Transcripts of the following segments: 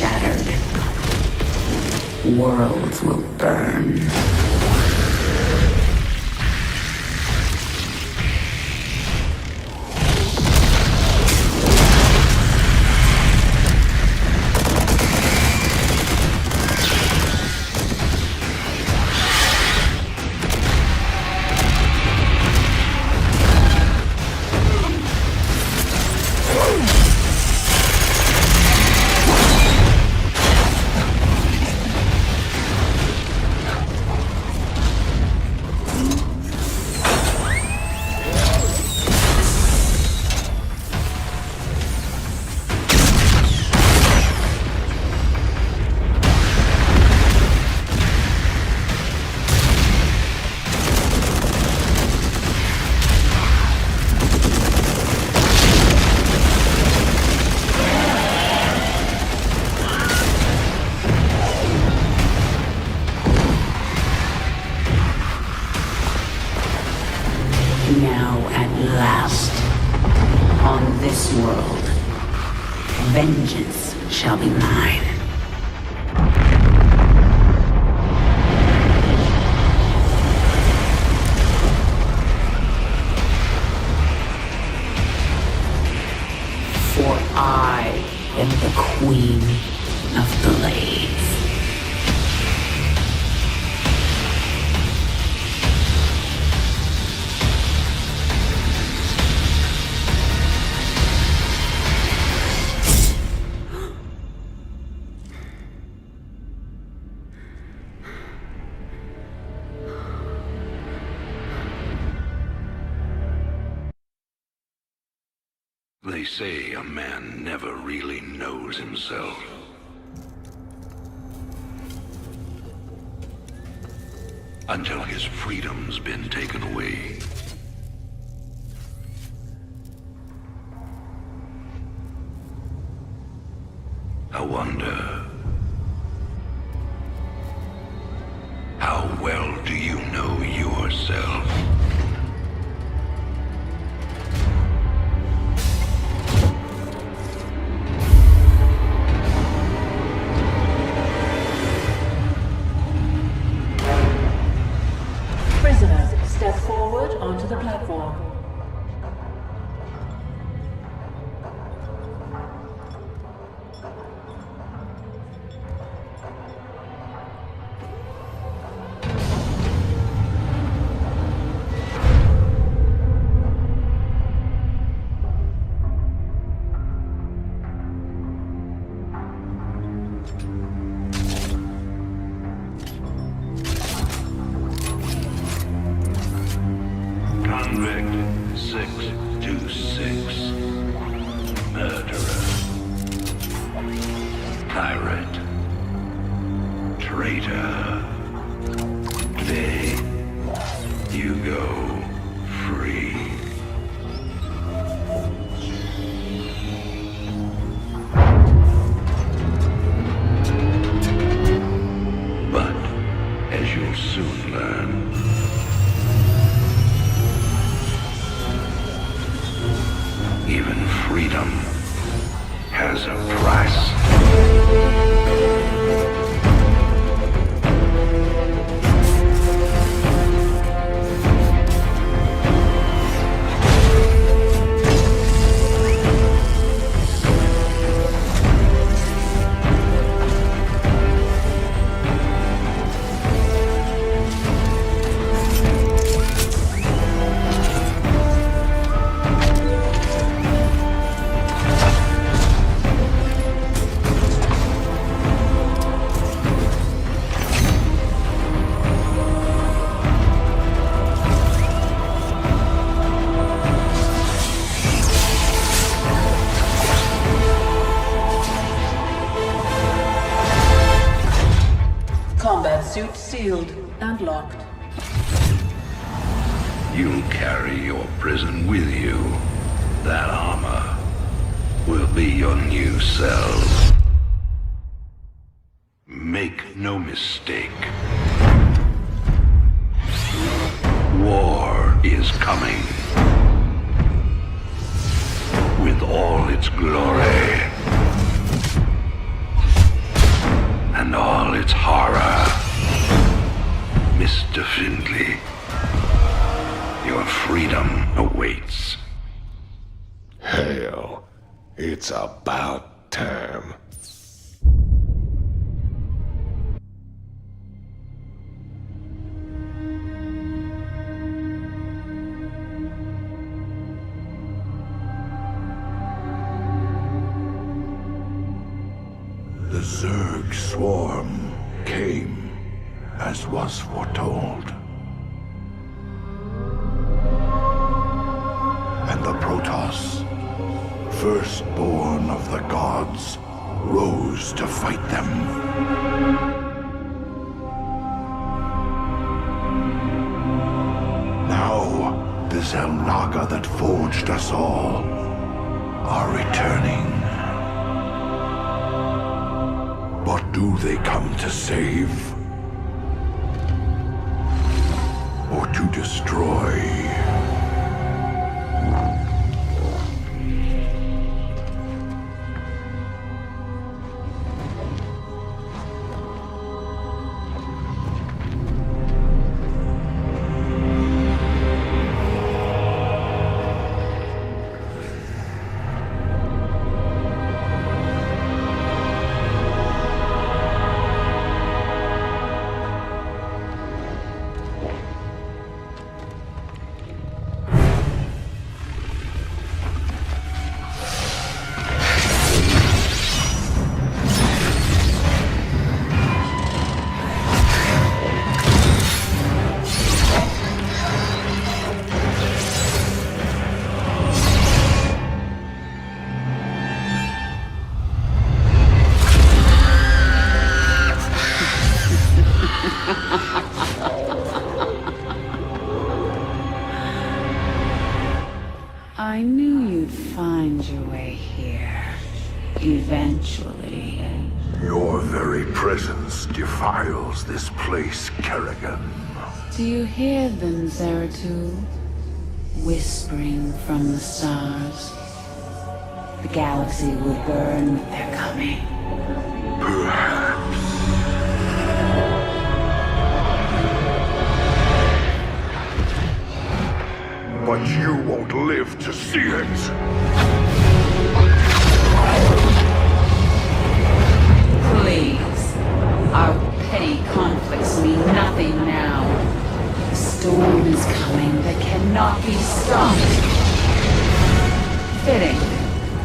shattered. Worlds will burn. Now at last, on this world, vengeance shall be mine. For I am the Queen of Blades. They say a man never really knows himself. Until his freedom's been taken away. I wonder, how well do you know yourself? Step forward onto the platform. Convict 626. Murderer. Pirate. Traitor. Today, you go free. But, as you'll soon learn, even freedom has a price. Combat suit sealed and locked. You'll carry your prison with you. That armor will be your new cell. Make no mistake. War is coming. With all its glory. and all its horror. Mr. Findlay, your freedom awaits. Hell, it's about time. The Zerg swarm came, as was foretold. And the Protoss, firstborn of the gods, rose to fight them. Now, the Xel'Naga that forged us all are returning. But do they come to save? Or to destroy? I knew you'd find your way here. Eventually. Your very presence defiles this place, Kerrigan. Do you hear them, Zeratul? Whispering from the stars. The galaxy will burn with their coming. Perhaps. But you won't live to see it. Please. Our petty conflicts mean nothing now. The storm is coming that cannot be stopped. Fitting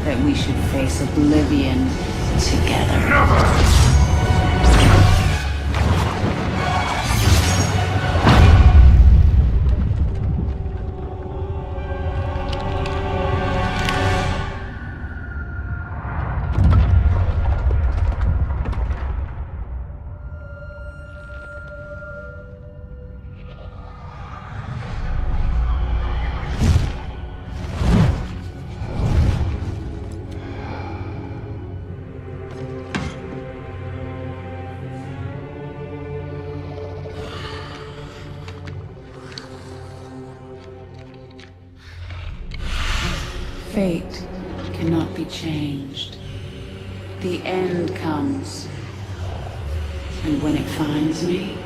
that we should face oblivion together. Never! Fate cannot be changed. The end comes. And when it finds me,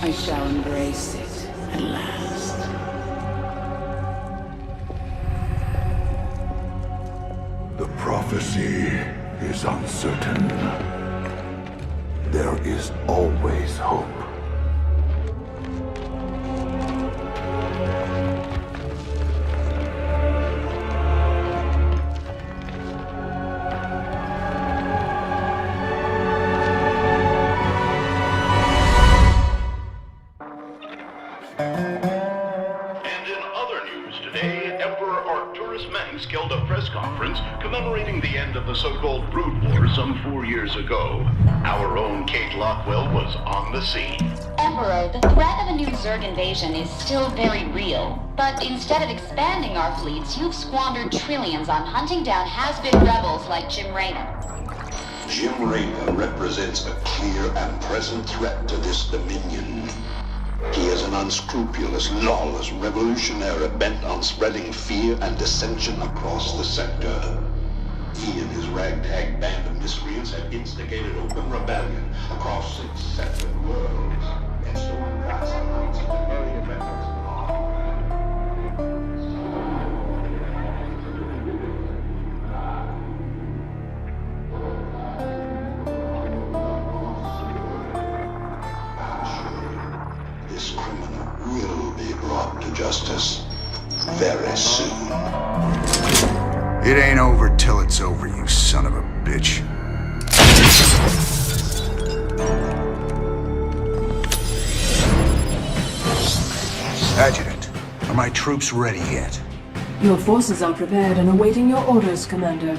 I shall embrace it at last. The prophecy is uncertain. There is always hope. held a press conference commemorating the end of the so-called Brood War some 4 years ago. Our own Kate Lockwell was on the scene. Emperor, the threat of a new Zerg invasion is still very real. But instead of expanding our fleets, you've squandered trillions on hunting down has-been rebels like Jim Raynor. Jim Raynor represents a clear and present threat to this Dominion. He is an unscrupulous, lawless revolutionary bent on spreading fear and dissension across the sector. He and his ragtag band of miscreants have instigated open rebellion across 6 separate worlds. And so God's announced the very event of this criminal will be brought to justice very soon. It ain't over till it's over, you son of a bitch. Adjutant, are my troops ready yet? Your forces are prepared and awaiting your orders, Commander.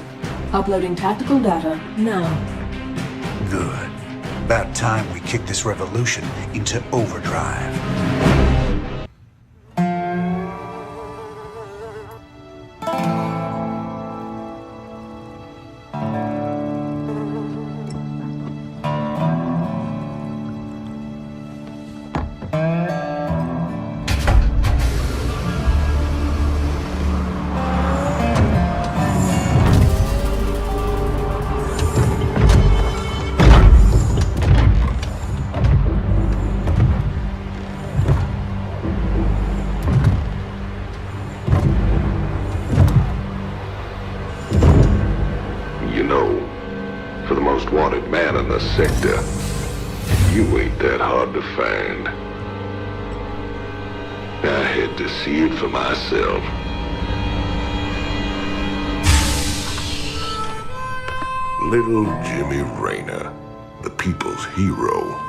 Uploading tactical data now. Good. About time we kick this revolution into overdrive. Sector, you ain't that hard to find. I had to see it for myself. Little Jimmy Rayner, the people's hero.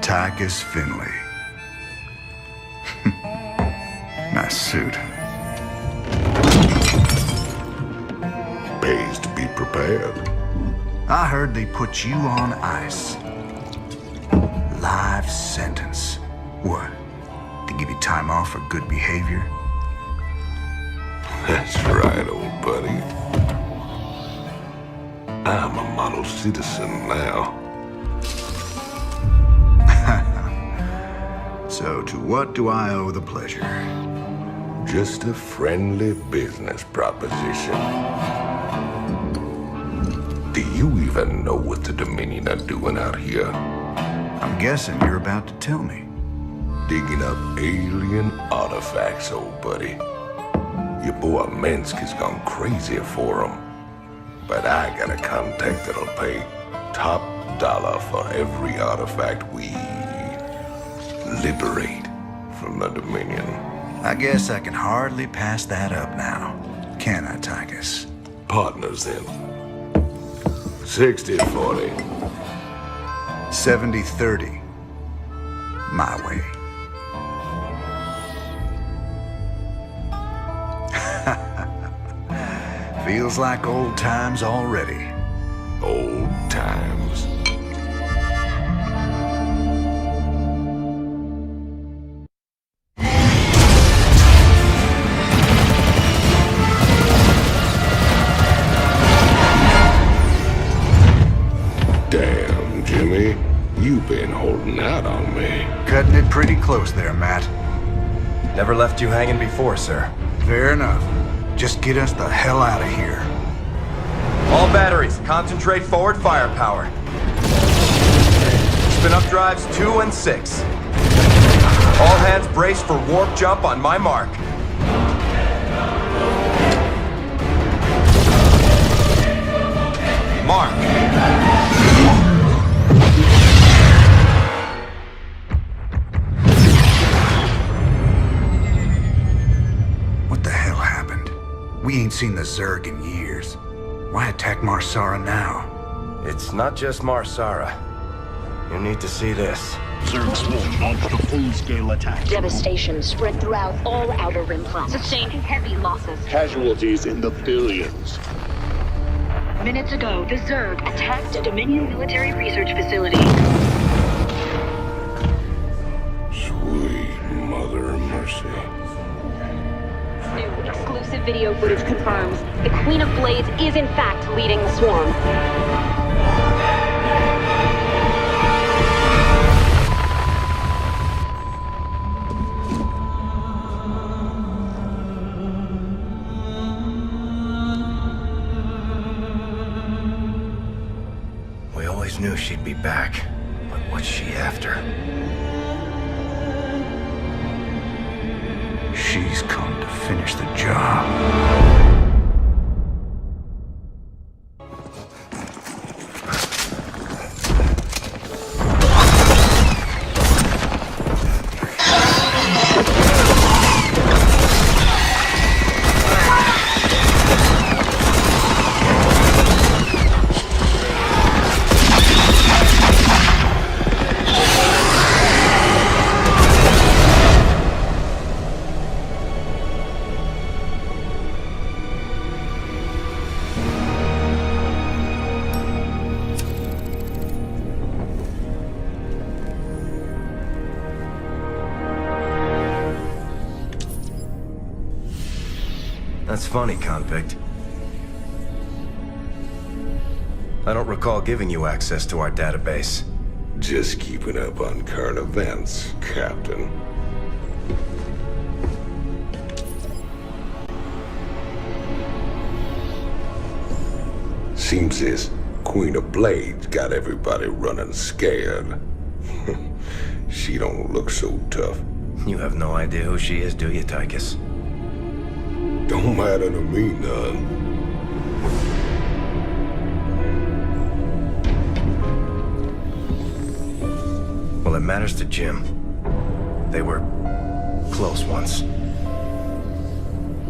Tychus Finley. Nice suit. Pays to be prepared. I heard they put you on ice. Life sentence. What? To give you time off for good behavior? That's right, old buddy. I'm a model citizen now. So to what do I owe the pleasure? Just a friendly business proposition. Do you even know what the Dominion are doing out here? I'm guessing you're about to tell me. Digging up alien artifacts, old buddy. Your boy Minsk has gone crazy for them. But I got a contact that'll pay top dollar for every artifact we liberate from the Dominion. I guess I can hardly pass that up now. Can I, Tychus? Partners then. 60-40. 70-30. My way. Feels like old times already. Old times. Damn, Jimmy. You've been holding out on me. Cutting it pretty close there, Matt. Never left you hanging before, sir. Fair enough. Just get us the hell out of here. All batteries, concentrate forward firepower. Spin up drives 2 and 6. All hands brace for warp jump on my mark. Mark. What the hell happened? We ain't seen the Zerg in years. Why attack Marsara now? It's not just Marsara. You need to see this. Zerg Swarm launched a full-scale attack. Devastation spread throughout all Outer Rim planets. Sustained heavy losses. Casualties in the billions. Minutes ago, the Zerg attacked a Dominion military research facility. Sweet mother of mercy. New exclusive video footage confirms the Queen of Blades is in fact leading the swarm. always knew she'd be back. But what's she after? She's come to finish the job. That's funny, convict. I don't recall giving you access to our database. Just keeping up on current events, Captain. Seems this Queen of Blades got everybody running scared. She don't look so tough. You have no idea who she is, do you, Tychus? Don't matter to me none. Well, it matters to Jim. They were close once.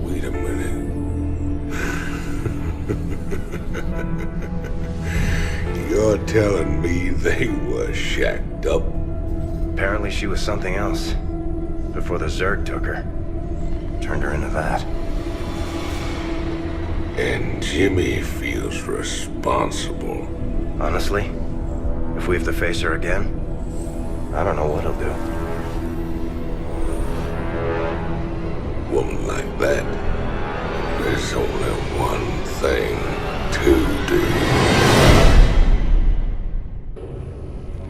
Wait a minute. You're telling me they were shacked up? Apparently she was something else. Before the Zerg took her. Turned her into that. And Jimmy feels responsible. Honestly, if we have to face her again, I don't know what he'll do. Woman like that, there's only one thing to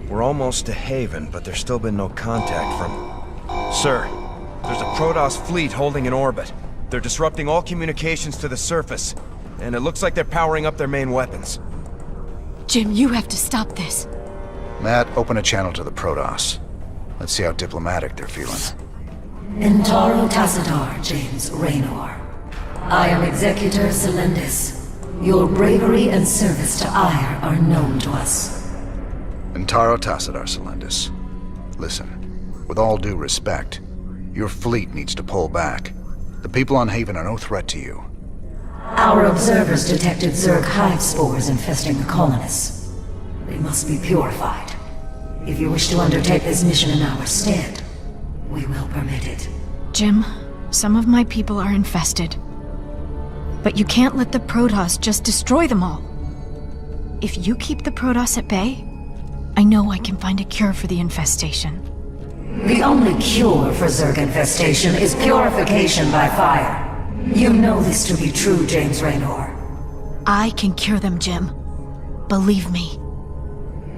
do. We're almost to Haven, but there's still been no contact from... Sir, there's a Protoss fleet holding in orbit. They're disrupting all communications to the surface, and it looks like they're powering up their main weapons. Jim, you have to stop this. Matt, open a channel to the Protoss. Let's see how diplomatic they're feeling. Intaro Tassadar, James Raynor. I am Executor Celendis. Your bravery and service to Ire are known to us. Intaro Tassadar, Celendis. Listen, with all due respect, your fleet needs to pull back. The people on Haven are no threat to you. Our observers detected Zerg hive spores infesting the colonists. They must be purified. If you wish to undertake this mission in our stead, we will permit it. Jim, some of my people are infested. But you can't let the Protoss just destroy them all. If you keep the Protoss at bay, I know I can find a cure for the infestation. The only cure for Zerg infestation is purification by fire. You know this to be true, James Raynor. I can cure them, Jim. Believe me.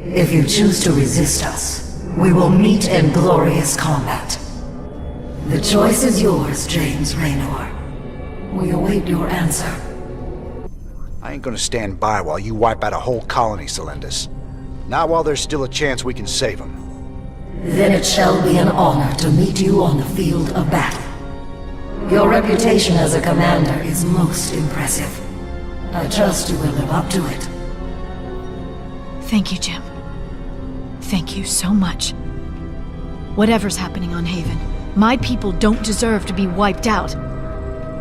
If you choose to resist us, we will meet in glorious combat. The choice is yours, James Raynor. We await your answer. I ain't gonna stand by while you wipe out a whole colony, Celendis. Not while there's still a chance we can save them. Then it shall be an honor to meet you on the field of battle. Your reputation as a commander is most impressive. I trust you will live up to it. Thank you, Jim. Thank you so much. Whatever's happening on Haven, my people don't deserve to be wiped out.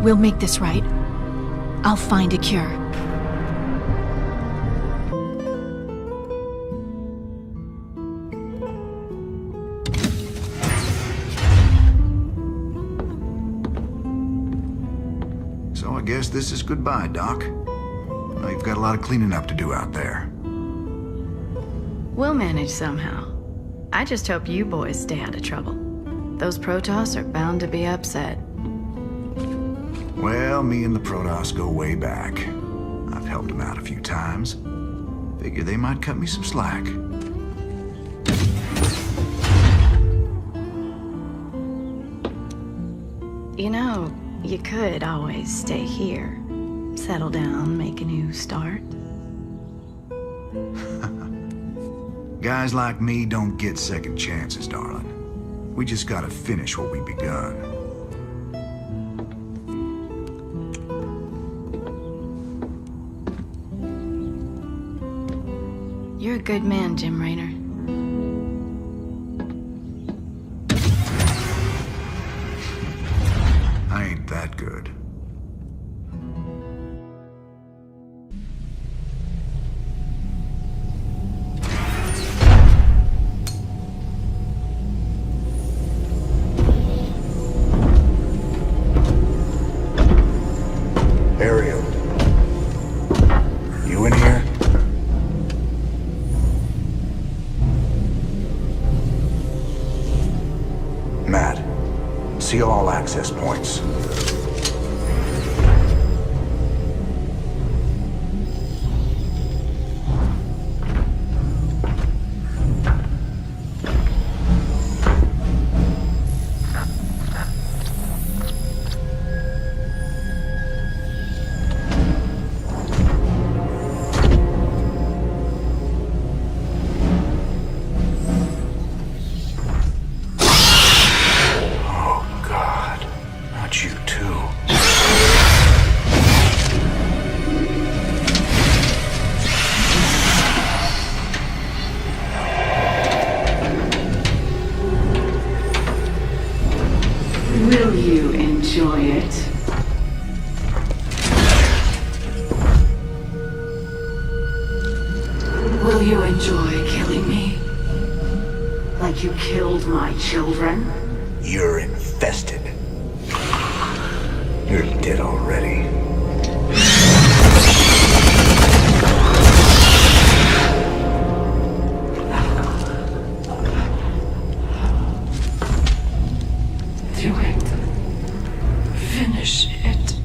We'll make this right. I'll find a cure. So I guess this is goodbye, Doc. Now you've got a lot of cleaning up to do out there. We'll manage somehow. I just hope you boys stay out of trouble. Those Protoss are bound to be upset. Well, me and the Protoss go way back. I've helped them out a few times. Figure they might cut me some slack. You know, you could always stay here. Settle down, make a new start. Guys like me don't get second chances, darling. We just gotta finish what we begun. You're a good man, Jim Raynor. I ain't that good. Ariel. You in here? Matt, seal all access points. Will you enjoy it? Will you enjoy killing me? Like you killed my children? You're infested. You're dead already. Do it. Finish it.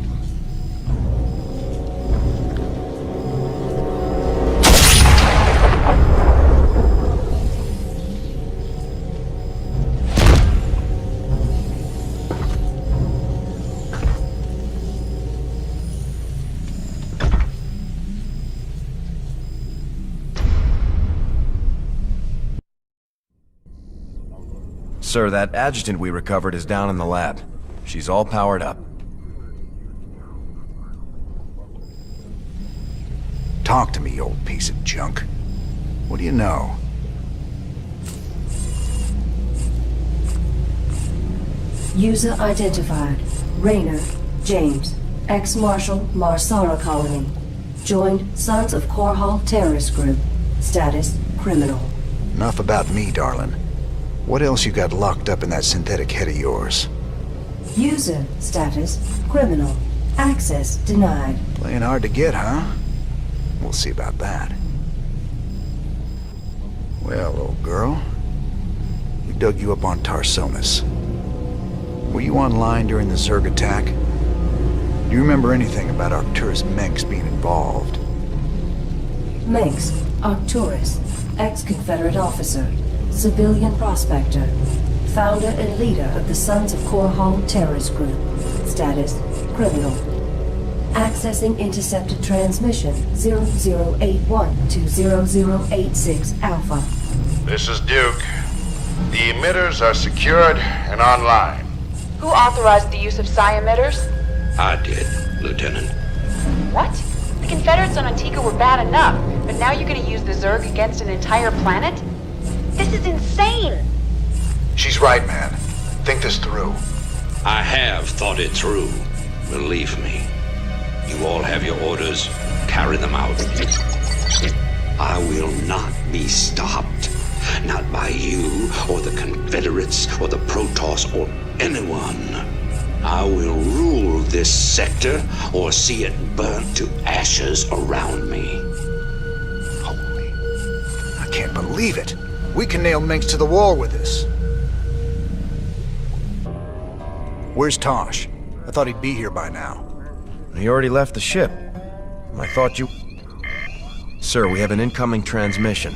Sir, that adjutant we recovered is down in the lab. She's all powered up. Talk to me, you old piece of junk. What do you know? User identified. Raynor, James. Ex-Marshal, Marsara Colony. Joined Sons of Korhal Terrorist Group. Status, criminal. Enough about me, darling. What else you got locked up in that synthetic head of yours? User status, criminal. Access denied. Playing hard to get, huh? We'll see about that. Well, old girl, we dug you up on Tarsonis. Were you online during the Zerg attack? Do you remember anything about Arcturus Menks being involved? Menks, Arcturus, ex-Confederate officer, civilian prospector, founder and leader of the Sons of Korhal Terrorist Group. Status, criminal. Accessing intercepted transmission 0081 to 0086 Alpha. This is Duke. The emitters are secured and online. Who authorized the use of psi emitters? I did, Lieutenant. What? The Confederates on Antigua were bad enough, but now you're gonna use the Zerg against an entire planet? This is insane! She's right, man. Think this through. I have thought it through. Believe me. You all have your orders. Carry them out. I will not be stopped. Not by you, or the Confederates, or the Protoss, or anyone. I will rule this sector, or see it burnt to ashes around me. Holy... I can't believe it. We can nail Menks to the wall with this. Where's Tosh? I thought he'd be here by now. He already left the ship. I thought you... Sir, we have an incoming transmission.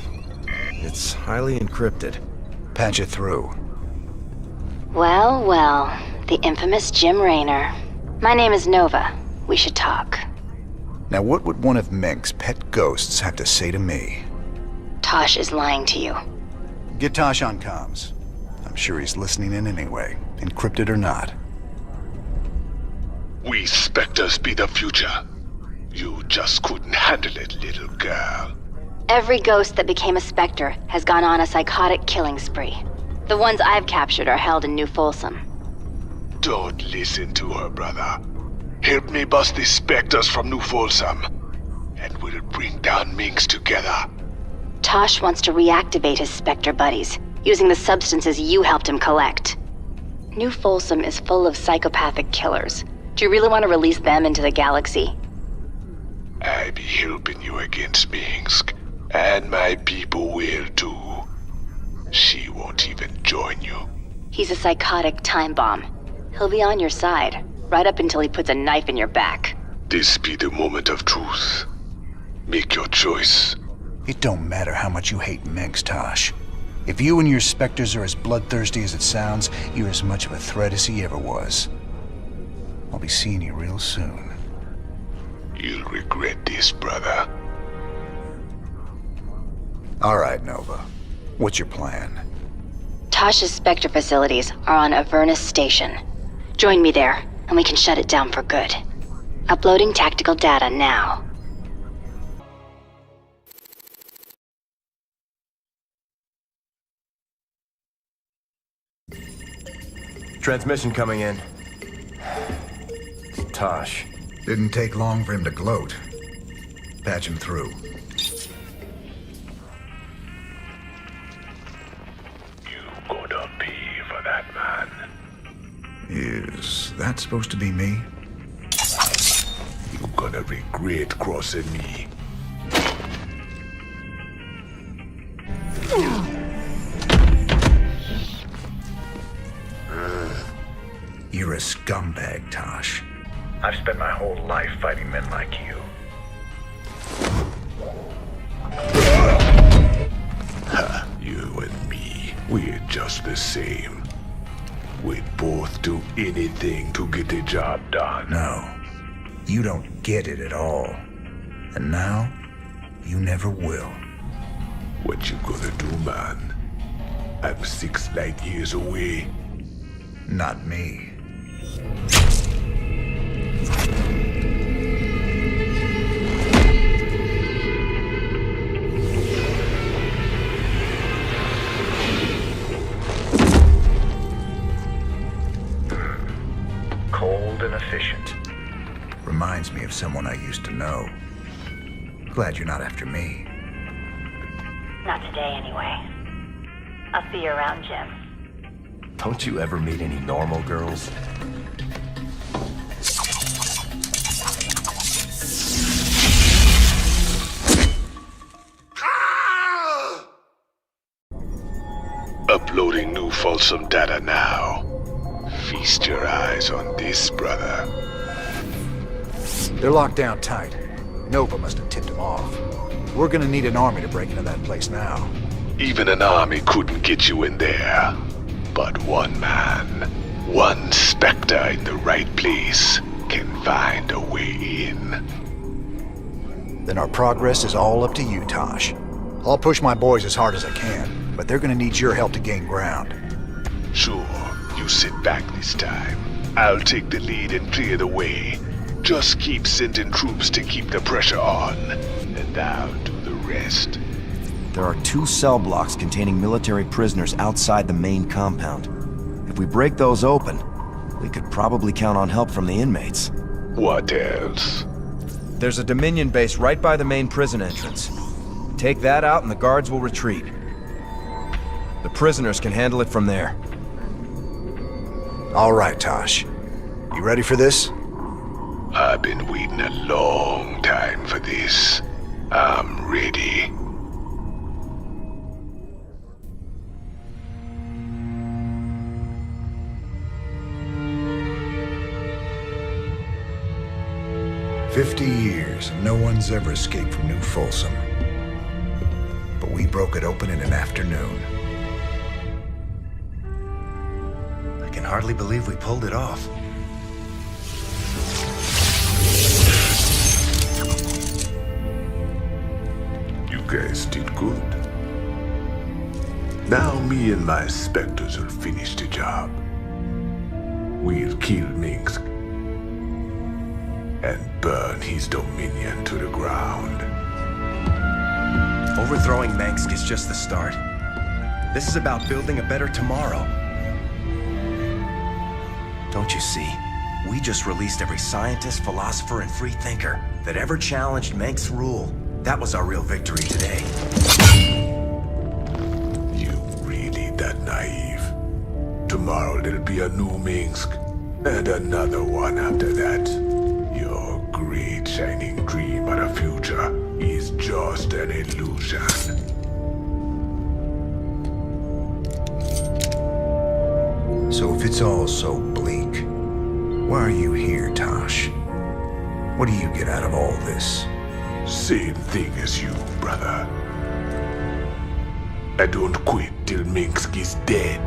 It's highly encrypted. Patch it through. Well, well. The infamous Jim Raynor. My name is Nova. We should talk. Now what would one of Menk's pet ghosts have to say to me? Tosh is lying to you. Get Tosh on comms. I'm sure he's listening in anyway, encrypted or not. We Spectres be the future. You just couldn't handle it, little girl. Every ghost that became a Spectre has gone on a psychotic killing spree. The ones I've captured are held in New Folsom. Don't listen to her, brother. Help me bust the Spectres from New Folsom, and we'll bring down Minx together. Tosh wants to reactivate his Spectre buddies, using the substances you helped him collect. New Folsom is full of psychopathic killers. Do you really want to release them into the galaxy? I be helping you against Minsk, and my people will too. She won't even join you. He's a psychotic time bomb. He'll be on your side, right up until he puts a knife in your back. This be the moment of truth. Make your choice. It don't matter how much you hate Minx, Tosh. If you and your Spectres are as bloodthirsty as it sounds, you're as much of a threat as he ever was. I'll be seeing you real soon. You'll regret this, brother. All right, Nova. What's your plan? Tosh's Spectre facilities are on Avernus Station. Join me there, and we can shut it down for good. Uploading tactical data now. Transmission coming in. Tosh. Didn't take long for him to gloat. Patch him through. Gonna pay for that, man. Is that supposed to be me? You gonna regret crossing me. You're a scumbag, Tosh. I've spent my whole life fighting men like you. Ha, you and me, we're just the same. We'd both do anything to get the job done. No, you don't get it at all. And now, you never will. What you gonna do, man? I'm 6 light years away. Not me. Cold and efficient. Reminds me of someone I used to know. Glad you're not after me. Not today, anyway. I'll see you around, Jim. Don't you ever meet any normal girls? Uploading New Folsom data now. Feast your eyes on this, brother. They're locked down tight. Nova must have tipped them off. We're gonna need an army to break into that place now. Even an army couldn't get you in there. But one man, one Spectre in the right place, can find a way in. Then our progress is all up to you, Tosh. I'll push my boys as hard as I can, but they're gonna need your help to gain ground. Sure, you sit back this time. I'll take the lead and clear the way. Just keep sending troops to keep the pressure on, and I'll do the rest. There are 2 cell blocks containing military prisoners outside the main compound. If we break those open, we could probably count on help from the inmates. What else? There's a Dominion base right by the main prison entrance. Take that out and the guards will retreat. The prisoners can handle it from there. All right, Tosh. You ready for this? I've been waiting a long time for this. I'm ready. "50 years, and no one's ever escaped from New Folsom. But we broke it open in an afternoon." I can hardly believe we pulled it off. You guys did good. Now me and my specters will finish the job. We'll kill Minsk and burn his dominion to the ground. Overthrowing Mengsk is just the start. This is about building a better tomorrow. Don't you see? We just released every scientist, philosopher, and free thinker that ever challenged Mengsk's rule. That was our real victory today. You really that naive? Tomorrow there'll be a new Minsk, and another one after that. Your great shining dream of the future is just an illusion. So if it's all so bleak, why are you here, Tosh? What do you get out of all this? Same thing as you, brother. I don't quit till Minsk is dead.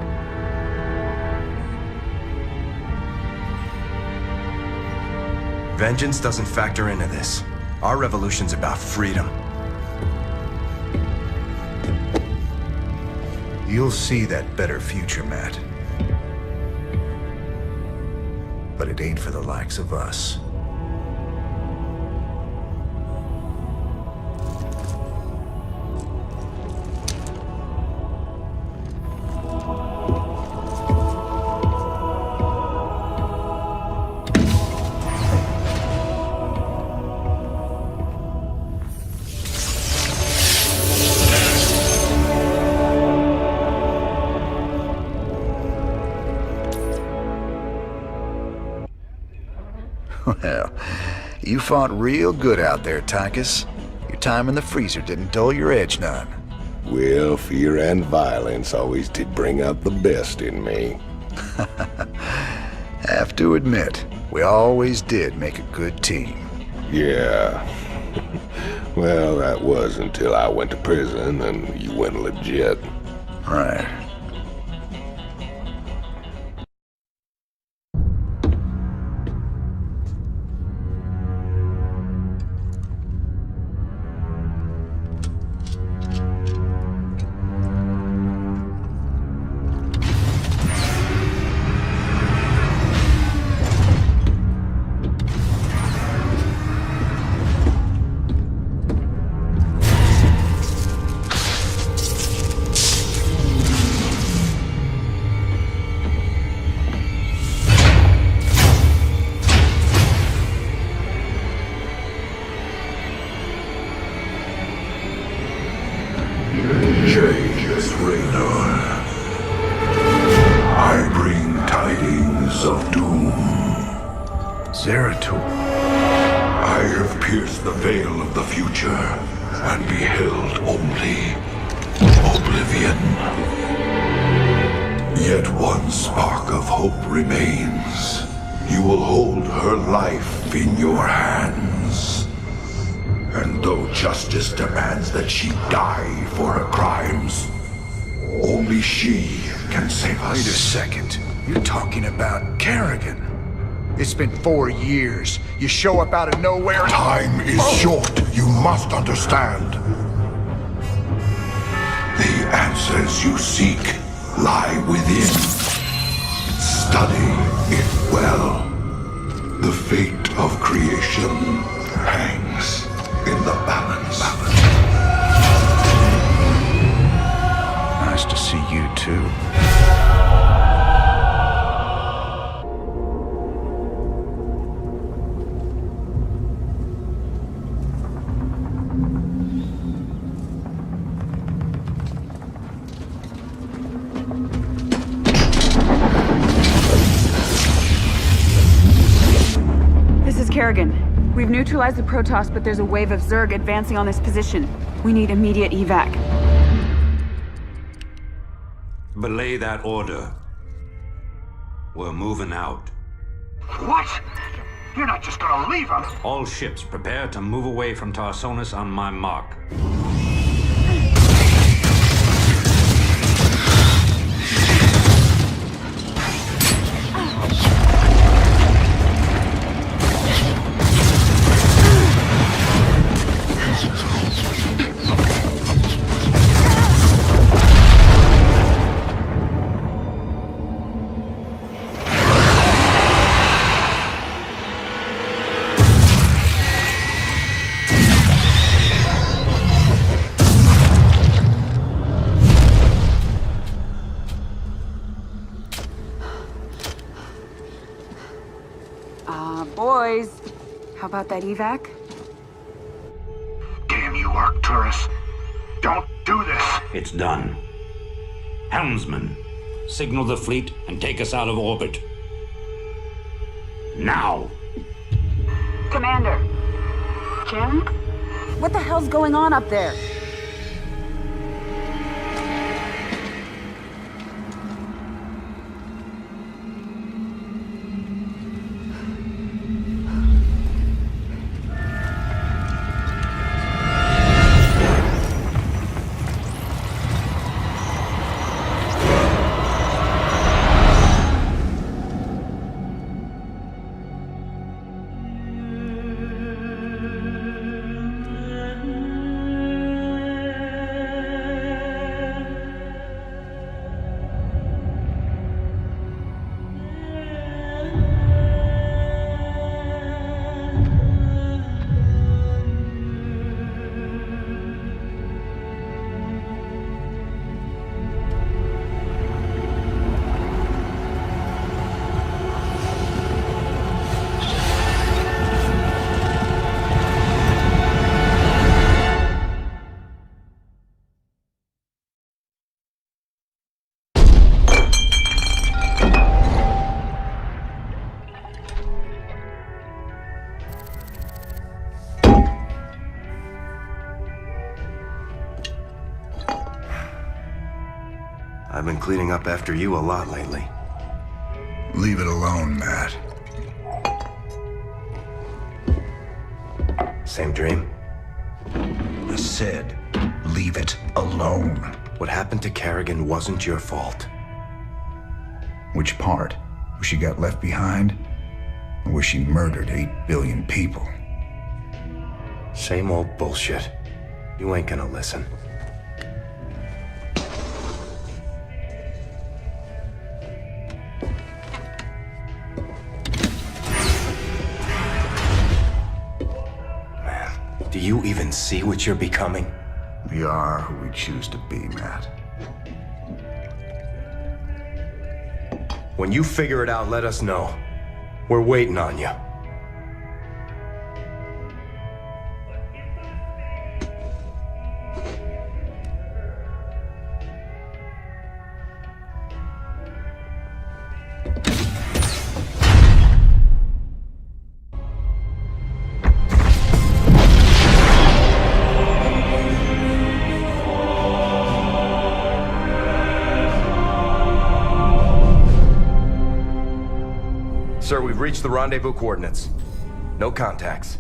Vengeance doesn't factor into this. Our revolution's about freedom. You'll see that better future, Matt. But it ain't for the likes of us. Well, you fought real good out there, Tychus. Your time in the freezer didn't dull your edge none. Well, fear and violence always did bring out the best in me. Have to admit, we always did make a good team. Yeah. Well, that was until I went to prison and you went legit. Right. Changes, Raynor. I bring tidings of doom. Zeratul. I have pierced the veil of the future and beheld only oblivion. Yet one spark of hope remains. You will hold her life in your hands. And though justice demands that she die for her crimes, only she can save us. Wait a second. You're talking about Kerrigan. It's been 4 years. You show up out of nowhere. Time is short. You must understand. The answers you seek lie within. Study it well. The fate of creation hangs in the balance. Nice to see you too. This is Kerrigan. We've neutralized the Protoss, but there's a wave of Zerg advancing on this position. We need immediate evac. Belay that order. We're moving out. What? You're not just gonna leave us? All ships prepare to move away from Tarsonis on my mark. How about that evac? Damn you, Arcturus. Don't do this. It's done. Helmsman, signal the fleet and take us out of orbit. Now! Commander. Jim? What the hell's going on up there? I've been cleaning up after you a lot lately. Leave it alone, Matt. Same dream? I said, leave it alone. What happened to Kerrigan wasn't your fault. Which part? Where she got left behind? Or where she murdered 8 billion people? Same old bullshit. You ain't gonna listen. Do you even see what you're becoming? We are who we choose to be, Matt. When you figure it out, let us know. We're waiting on you. Sir, we've reached the rendezvous coordinates. No contacts.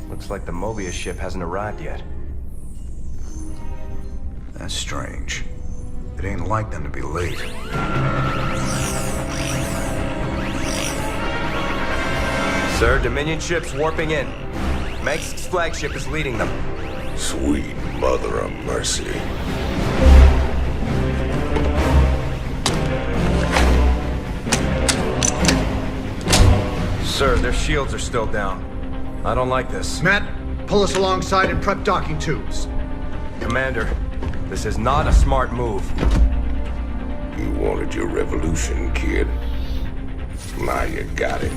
Looks like the Mobius ship hasn't arrived yet. That's strange. It ain't like them to be late. Sir, Dominion ships warping in. Mengsk's flagship is leading them. Sweet mother of mercy. Sir, their shields are still down. I don't like this. Matt, pull us alongside and prep docking tubes. Commander, this is not a smart move. You wanted your revolution, kid. Now you got it.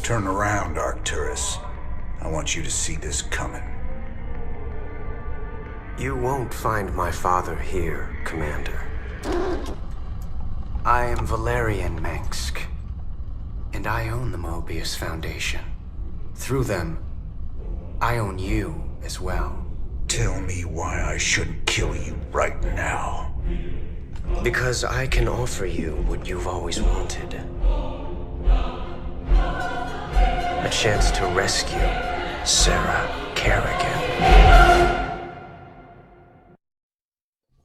Turn around, Arcturus. I want you to see this coming. You won't find my father here, Commander. I am Valerian Mengsk, and I own the Mobius Foundation. Through them, I own you as well. Tell me why I shouldn't kill you right now. Because I can offer you what you've always wanted. A chance to rescue Sarah Kerrigan.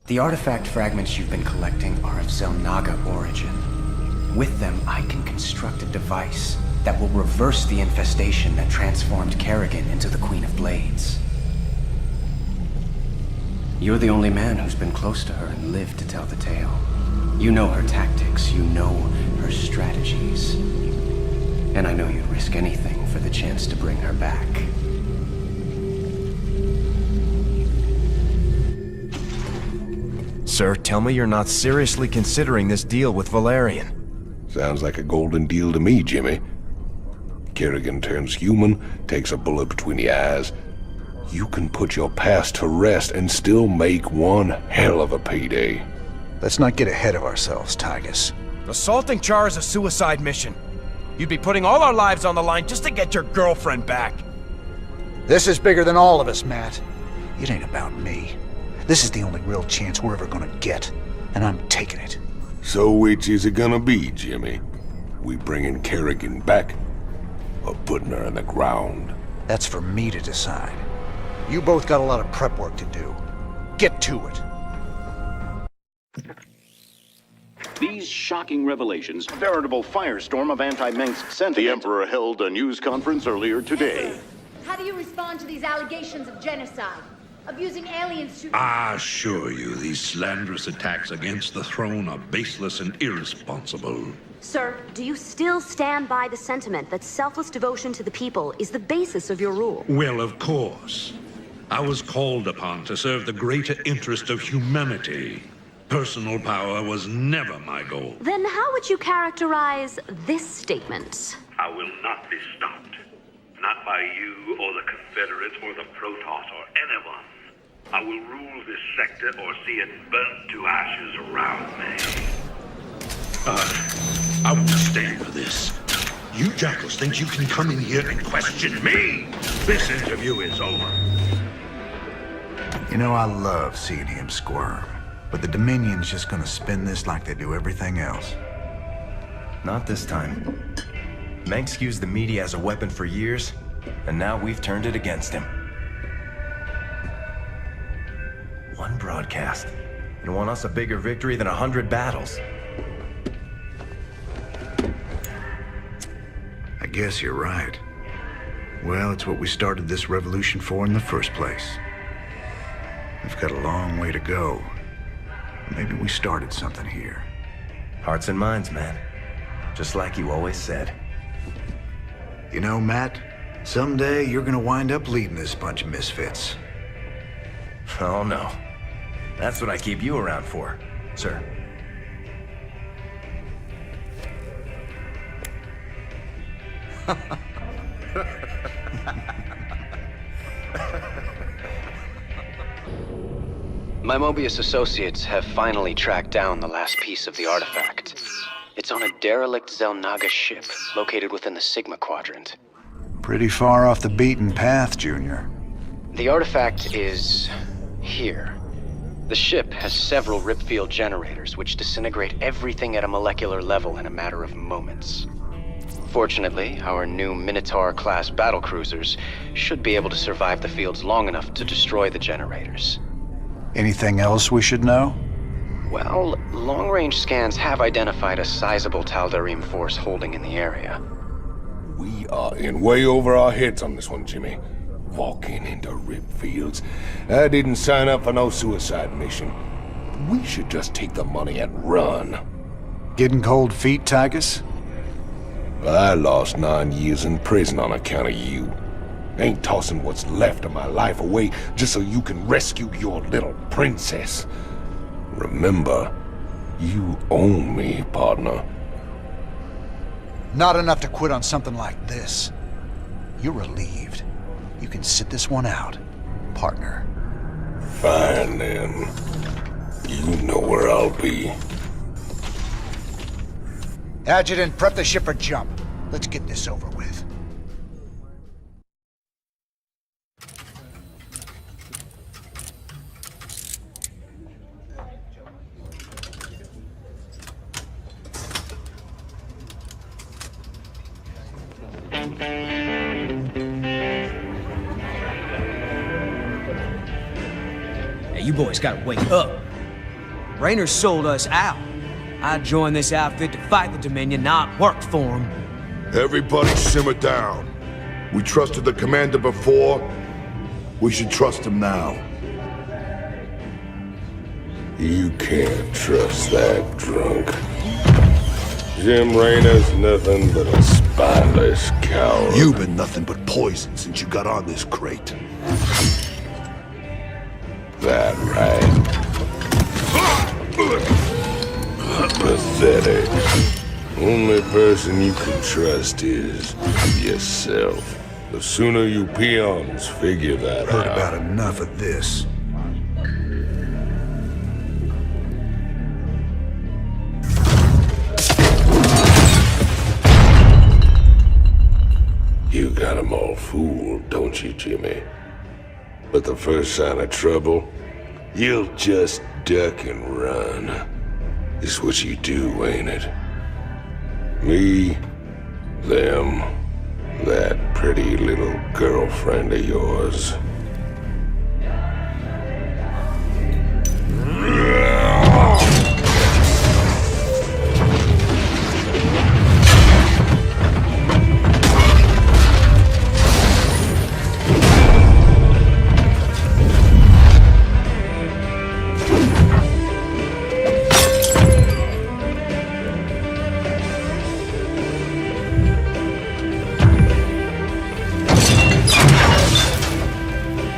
The artifact fragments you've been collecting are of Xel'Naga origin. With them, I can construct a device that will reverse the infestation that transformed Kerrigan into the Queen of Blades. You're the only man who's been close to her and lived to tell the tale. You know her tactics, you know her strategies. And I know you'd risk anything for the chance to bring her back. Sir, tell me you're not seriously considering this deal with Valerian. Sounds like a golden deal to me, Jimmy. Kerrigan turns human, takes a bullet between the eyes. You can put your past to rest and still make one hell of a payday. Let's not get ahead of ourselves, Tygus. Assaulting Char is a suicide mission. You'd be putting all our lives on the line just to get your girlfriend back. This is bigger than all of us, Matt. It ain't about me. This is the only real chance we're ever gonna get, and I'm taking it. So which is it gonna be, Jimmy? We bringing Kerrigan back, or putting her in the ground? That's for me to decide. You both got a lot of prep work to do. Get to it. These shocking revelations, veritable firestorm of anti-Mengsk sentiment. The Emperor held a news conference earlier today. How do you respond to these allegations of genocide? Of using aliens to... I assure you, these slanderous attacks against the throne are baseless and irresponsible. Sir, do you still stand by the sentiment that selfless devotion to the people is the basis of your rule? Well, of course. I was called upon to serve the greater interest of humanity. Personal power was never my goal. Then how would you characterize this statement? I will not be stopped. Not by you or the Confederates or the Protoss or anyone. I will rule this sector or see it burnt to ashes around me. I won't stand for this. You jackals think you can come in here and question me? This interview is over. You know, I love seeing him squirm. But the Dominion's just gonna spin this like they do everything else. Not this time. Mengsk used the media as a weapon for years, and now we've turned it against him. One broadcast. And won us a bigger victory than 100 battles. I guess you're right. Well, it's what we started this revolution for in the first place. We've got a long way to go. Maybe we started something here. Hearts and minds, man. Just like you always said. You know, Matt, someday you're gonna wind up leading this bunch of misfits. Oh, no. That's what I keep you around for, sir. My Mobius associates have finally tracked down the last piece of the artifact. It's on a derelict Xel'Naga ship located within the Sigma Quadrant. Pretty far off the beaten path, Junior. The artifact is here. The ship has several ripfield generators which disintegrate everything at a molecular level in a matter of moments. Fortunately, our new Minotaur-class battlecruisers should be able to survive the fields long enough to destroy the generators. Anything else we should know? Well, long-range scans have identified a sizable Tal'Darim force holding in the area. We are in way over our heads on this one, Jimmy. Walking into rip fields. I didn't sign up for no suicide mission. We should just take the money and run. Getting cold feet, Tygus? I lost 9 years in prison on account of you. Ain't tossing what's left of my life away just so you can rescue your little princess. Remember, you own me, partner. Not enough to quit on something like this. You're relieved. You can sit this one out, partner. Fine, then. You know where I'll be. Adjutant, prep the ship for jump. Let's get this over with. Hey, you boys gotta wake up. Raynor sold us out. I joined this outfit to fight the Dominion, not work for him. Everybody simmer down. We trusted the commander before. We should trust him now. You can't trust that drunk. Jim Raynor's nothing but a spineless coward. You've been nothing but poison since you got on this crate. That right? Pathetic. Only person you can trust is yourself. The sooner you peons figure that Heard out. about enough of this. You got 'em all fooled, don't you, Jimmy? But the first sign of trouble, you'll just duck and run. It's what you do, ain't it? Me, them, that pretty little girlfriend of yours.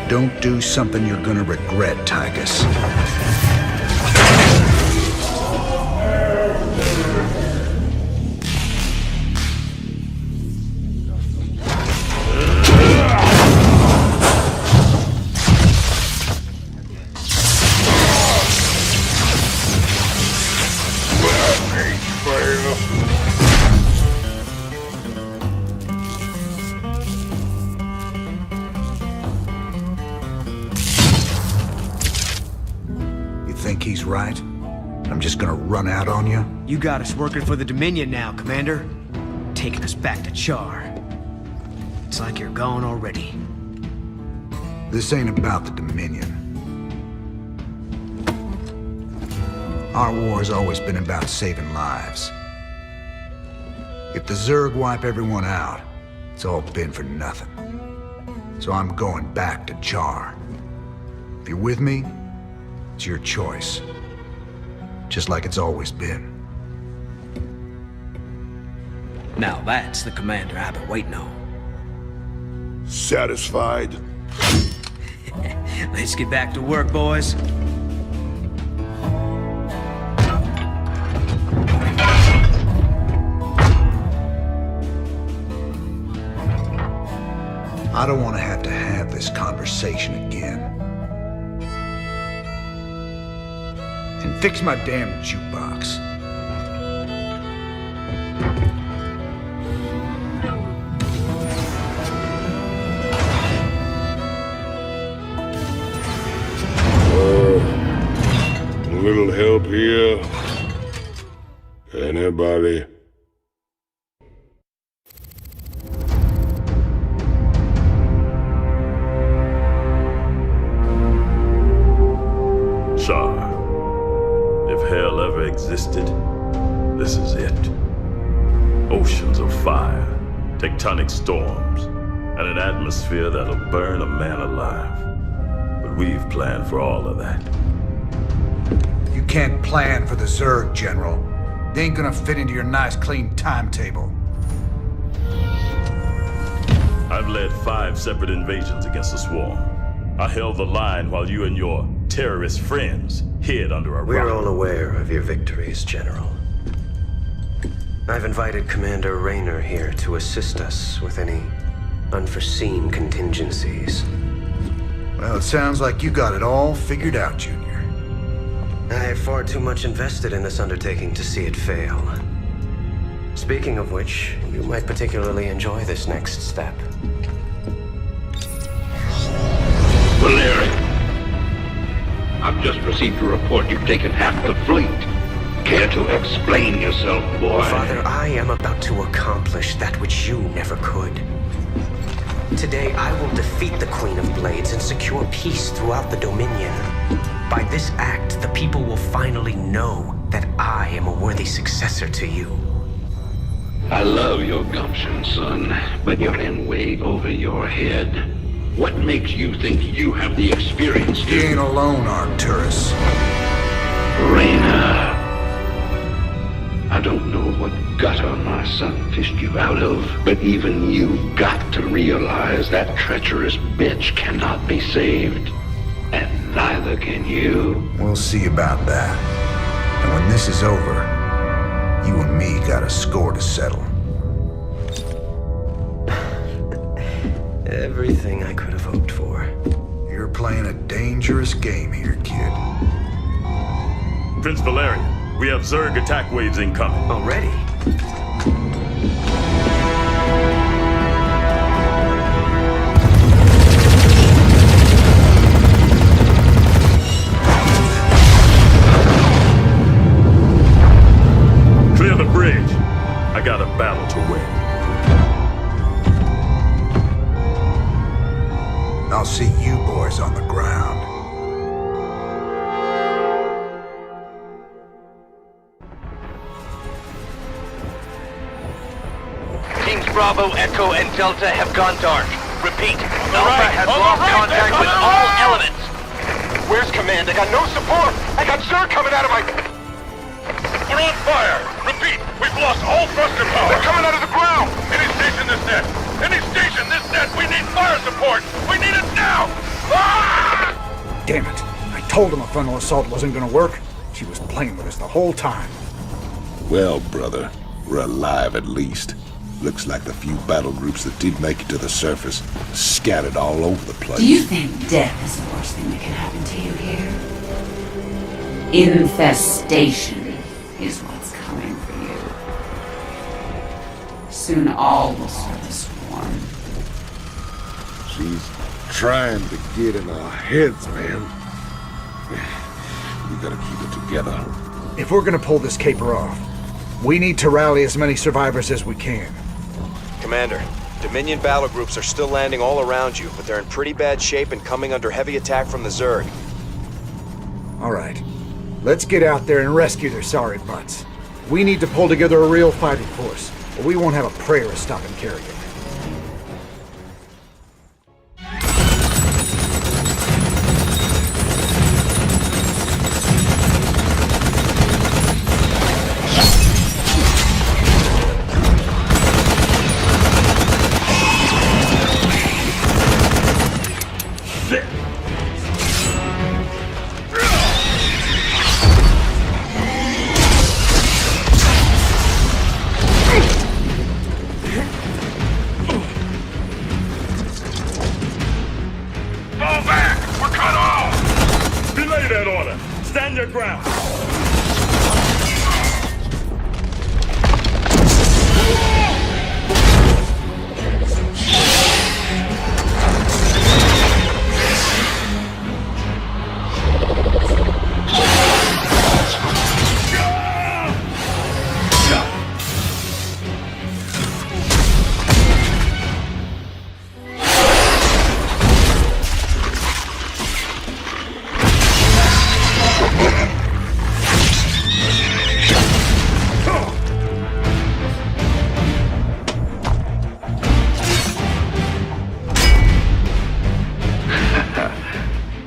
Don't do something you're gonna regret, Tychus. Think he's right? I'm just gonna run out on you? You got us working for the Dominion now, Commander. Taking us back to Char. It's like you're gone already. This ain't about the Dominion. Our war's always been about saving lives. If the Zerg wipe everyone out, it's all been for nothing. So I'm going back to Char. If you're with me, it's your choice. Just like it's always been. Now that's the commander I've been waiting on. Satisfied? Let's get back to work, boys. I don't want to have this conversation again. And fix my damn jukebox. A little help here? Anybody? Char. If hell ever existed, this is it. Oceans of fire, tectonic storms, and an atmosphere that'll burn a man alive. But we've planned for all of that. You can't plan for the Zerg, General. They ain't gonna fit into your nice, clean timetable. I've led 5 separate invasions against the Swarm. I held the line while you and your terrorist friends hid under a rock. We're all aware of your victories, General. I've invited Commander Raynor here to assist us with any unforeseen contingencies. Well, it sounds like you got it all figured out, Junior. I have far too much invested in this undertaking to see it fail. Speaking of which, you might particularly enjoy this next step. Valeri, I've just received a report you've taken half the fleet. Care to explain yourself, boy? Father, I am about to accomplish that which you never could. Today, I will defeat the Queen of Blades and secure peace throughout the Dominion. By this act, the people will finally know that I am a worthy successor to you. I love your gumption, son, but you're in way over your head. What makes you think you have the experience to... You ain't alone, Arcturus. Raynor. I don't know what gutter my son fished you out of, but even you've got to realize that treacherous bitch cannot be saved. And neither can you. We'll see about that. And when this is over, you and me got a score to settle. Everything I could have hoped for. You're playing a dangerous game here, kid. Prince Valerian, we have Zerg attack waves incoming. Already? Clear the bridge. I got a battle to win. I'll see you boys on the ground. Teams Bravo, Echo, and Delta have gone dark. Repeat, Alpha has lost contact with all elements. Where's command? I got no support! I got Zerg coming out of my... We're on fire! Repeat, we've lost all thruster power! They're coming out of the ground! Any station this net! Any station this net! We need fire support! We need it now! Ah! Damn it. I told him a frontal assault wasn't gonna work. She was playing with us the whole time. Well, brother, we're alive at least. Looks like the few battle groups that did make it to the surface scattered all over the place. Do you think death is the worst thing that can happen to you here? Infestation is what's coming for you. Soon all will serve the swarm. She's trying to get in our heads, man. We gotta keep it together. If we're gonna pull this caper off, we need to rally as many survivors as we can. Commander, Dominion battle groups are still landing all around you, but they're in pretty bad shape and coming under heavy attack from the Zerg. All right. Let's get out there and rescue their sorry butts. We need to pull together a real fighting force, or we won't have a prayer of stopping Kerrigan. Stand your ground!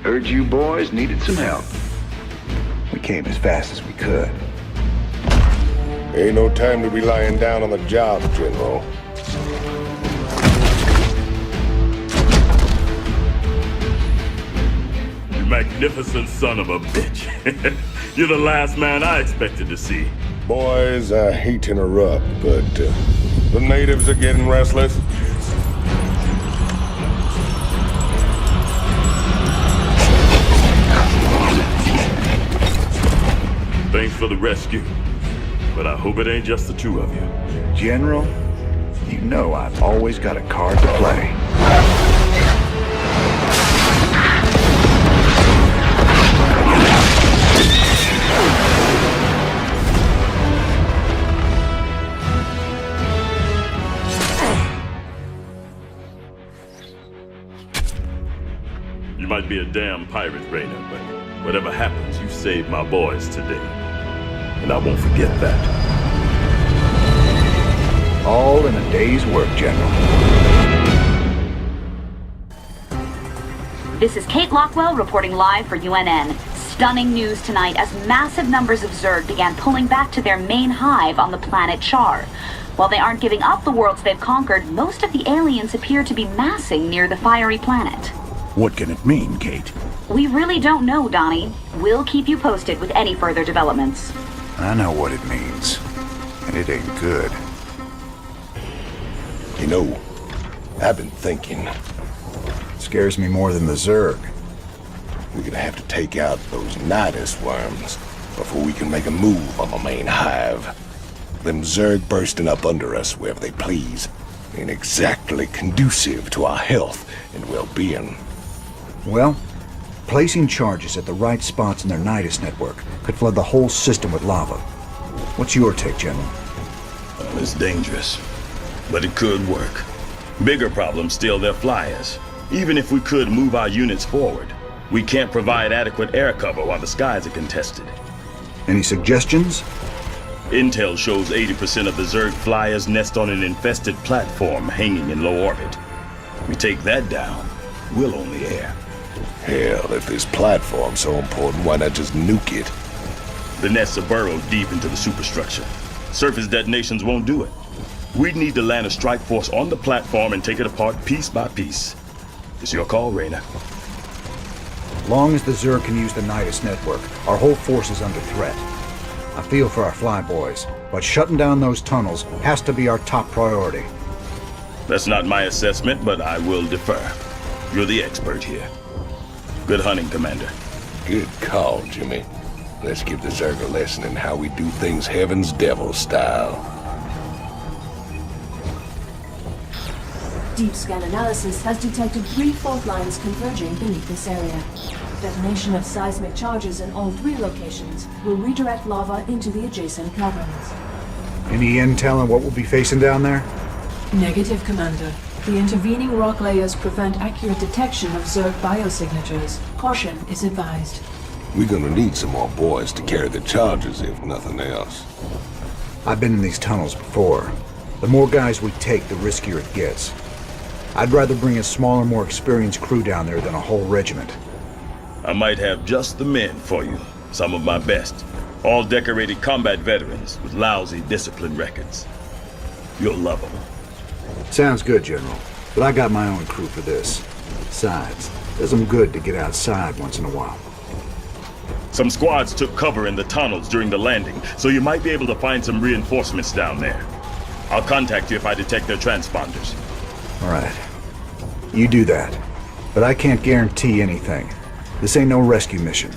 Heard you boys needed some help. We came as fast as we could. Ain't no time to be lying down on the job, General. You magnificent son of a bitch. You're the last man I expected to see. Boys, I hate to interrupt, but the natives are getting restless. Thanks for the rescue, but I hope it ain't just the two of you. General, you know I've always got a card to play. You might be a damn pirate, Raynor, but Whatever happens, you saved my boys today. And I won't forget that. All in a day's work, General. This is Kate Lockwell reporting live for UNN. Stunning news tonight as massive numbers of Zerg began pulling back to their main hive on the planet Char. While they aren't giving up the worlds they've conquered, most of the aliens appear to be massing near the fiery planet. What can it mean, Kate? We really don't know, Donnie. We'll keep you posted with any further developments. I know what it means, and it ain't good. You know, I've been thinking. Scares me more than the Zerg. We're gonna have to take out those Nidus worms before we can make a move on the main hive. Them Zerg bursting up under us wherever they please ain't exactly conducive to our health and well-being. Well, placing charges at the right spots in their Nidus network could flood the whole system with lava. What's your take, General? Well, it's dangerous, but it could work. Bigger problem still their flyers. Even if we could move our units forward, we can't provide adequate air cover while the skies are contested. Any suggestions? Intel shows 80% of the Zerg flyers nest on an infested platform hanging in low orbit. We take that down, we'll own the air. Hell, if this platform's so important, why not just nuke it? The nests are burrowed deep into the superstructure. Surface detonations won't do it. We'd need to land a strike force on the platform and take it apart piece by piece. It's your call, Raynor. Long as the Zerg can use the Nidus network, our whole force is under threat. I feel for our flyboys, but shutting down those tunnels has to be our top priority. That's not my assessment, but I will defer. You're the expert here. Good hunting, Commander. Good call, Jimmy. Let's give the Zerg a lesson in how we do things Heaven's Devil style. Deep scan analysis has detected 3 fault lines converging beneath this area. Detonation of seismic charges in all 3 locations will redirect lava into the adjacent caverns. Any intel on what we'll be facing down there? Negative, Commander. The intervening rock layers prevent accurate detection of Zerg biosignatures. Caution is advised. We're gonna need some more boys to carry the charges, if nothing else. I've been in these tunnels before. The more guys we take, the riskier it gets. I'd rather bring a smaller, more experienced crew down there than a whole regiment. I might have just the men for you. Some of my best. All decorated combat veterans with lousy discipline records. You'll love them. Sounds good, General. But I got my own crew for this. Besides, does them good to get outside once in a while. Some squads took cover in the tunnels during the landing, so you might be able to find some reinforcements down there. I'll contact you if I detect their transponders. All right. You do that. But I can't guarantee anything. This ain't no rescue mission.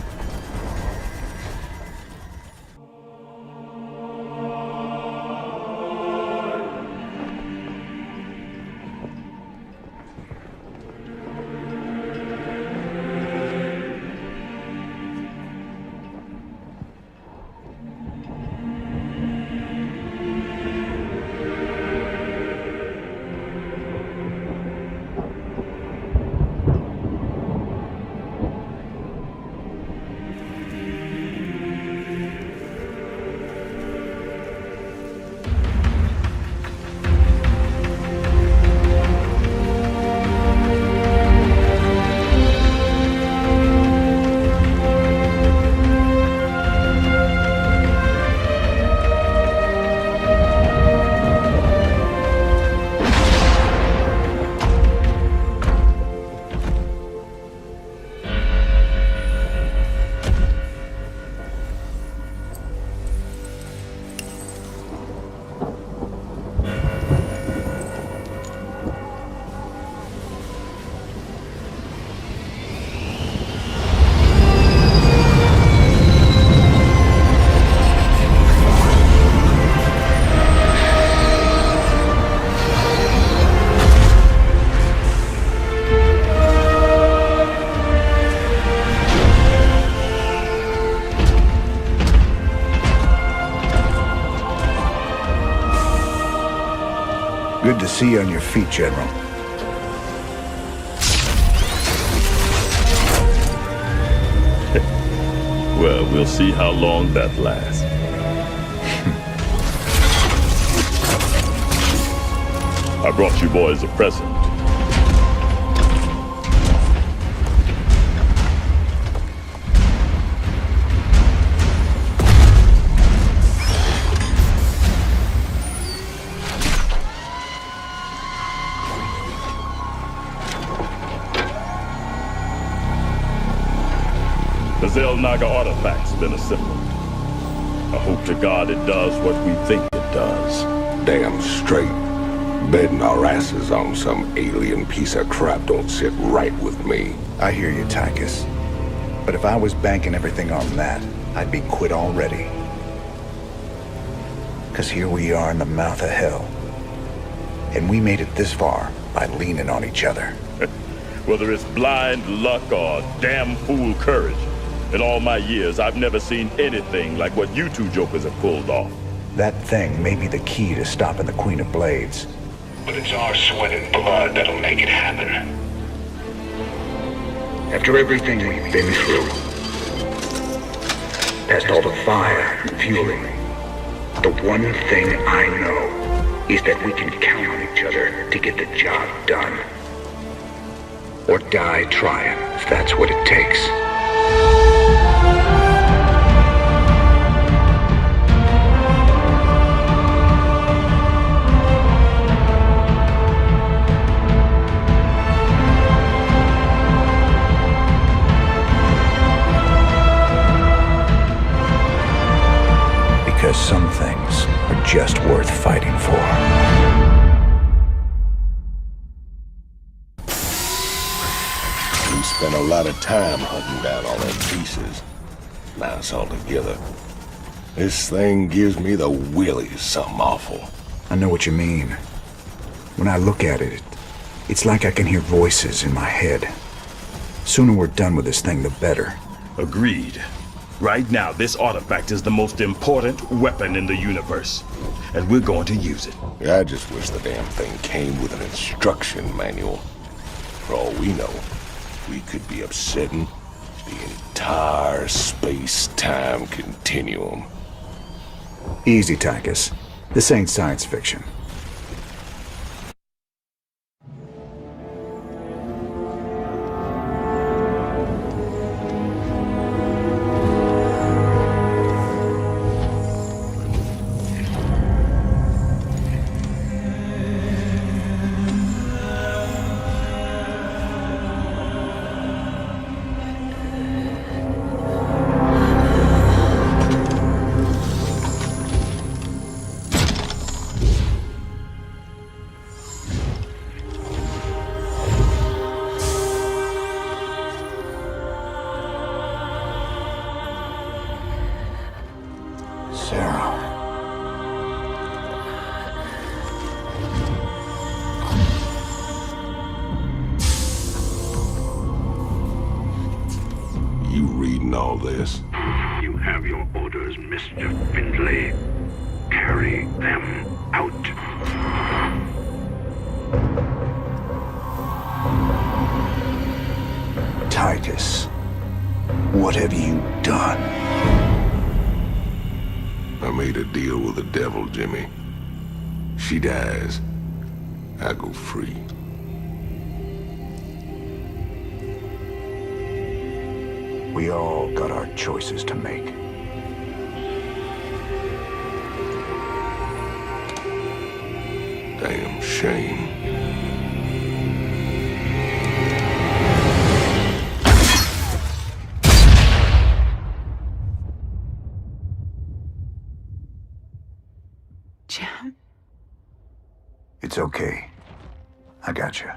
Good to see you on your feet, General. Well, we'll see how long that lasts. I brought you boys a present. The Zelnaga artifact's been assembled. I hope to God it does what we think it does. Damn straight. Betting our asses on some alien piece of crap don't sit right with me. I hear you, Tychus. But if I was banking everything on that, I'd be quit already. 'Cause here we are in the mouth of hell. And we made it this far by leaning on each other. Whether it's blind luck or damn fool courage, in all my years, I've never seen anything like what you two jokers have pulled off. That thing may be the key to stopping the Queen of Blades. But it's our sweat and blood that'll make it happen. After everything we've been through, past all the fire and fueling, the one thing I know is that we can count on each other to get the job done. Or die trying, if that's what it takes. Because some things are just worth fighting for. We spent a lot of time hunting down all them pieces. Now it's all together. This thing gives me the willies, something awful. I know what you mean. When I look at it, it's like I can hear voices in my head. Sooner we're done with this thing, the better. Agreed. Right now, this artifact is the most important weapon in the universe. And we're going to use it. I just wish the damn thing came with an instruction manual. For all we know, we could be upsetting the entire space-time continuum. Easy, Tychus. This ain't science fiction. All this. You have your orders, Mr. Findlay. Carry them out. Titus, what have you done? I made a deal with the devil, Jimmy. She dies, I go free. We all got our choices to make. Damn shame. It's okay. I got you.